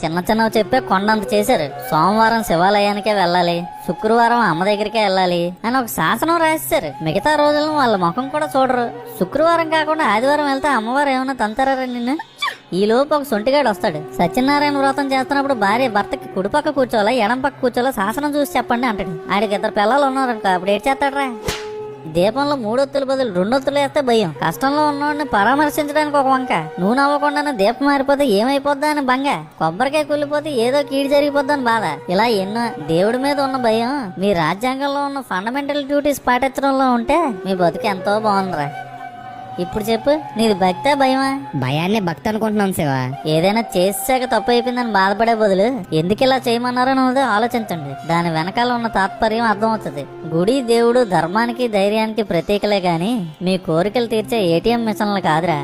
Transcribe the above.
చిన్న చిన్నవి చెప్పే కొండంత చేశారు. సోమవారం శివాలయానికే వెళ్ళాలి, శుక్రవారం అమ్మ దగ్గరికే వెళ్ళాలి అని ఒక శాసనం రాసేశారు. మిగతా రోజులను వాళ్ళ ముఖం కూడా చూడరు. శుక్రవారం కాకుండా ఆదివారం వెళ్తే అమ్మవారు ఏమైనా తంతారా నిన్ను? ఈ లోపు ఒక సొంటిగాడు వస్తాడు. సత్యనారాయణ వ్రతం చేస్తున్నప్పుడు భార్య భర్తకి కుడిపక్క కూర్చోవాలా ఎడం పక్క కూర్చోవాలా శాసనం చూసి చెప్పండి అంటాడు. ఆడికి 2 పిల్లలు ఉన్నారు అనుకో, అప్పుడు ఏడ్ చేస్తాడరా? దీపంలో 3 ఒత్తుల బదులు 2 ఒత్తులు వేస్తే భయం. కష్టంలో ఉన్నవాడిని పరామర్శించడానికి ఒక వంక. నూనె అవ్వకుండానే దీపం మారిపోతే ఏమైపోద్దా అని బంగ. కొబ్బరికాయ కుళ్ళిపోతే ఏదో కీడు జరిగిపోద్దని బాధ. ఇలా ఎన్నో. దేవుడి మీద ఉన్న భయం మీ రాజ్యాంగంలో ఉన్న ఫండమెంటల్ డ్యూటీస్ పాటించడంలో ఉంటే మీ బతుకు ఎంతో బాగుందిరా. ఇప్పుడు చెప్పు, నీది భక్తే భయమా? భయాన్ని భక్తి అనుకుంటున్నాం శివ. ఏదైనా చేసాక తప్పు అయిపోయిందని బాధపడే బదులు ఎందుకు ఇలా చేయమన్నారో అనేది ఆలోచించండి. దాని వెనకాల ఉన్న తాత్పర్యం అర్థమవుతుంది. గుడి, దేవుడు ధర్మానికి ధైర్యానికి ప్రతీకలే గాని మీ కోరికలు తీర్చే ఏటీఎం మిషన్లు కాదురా.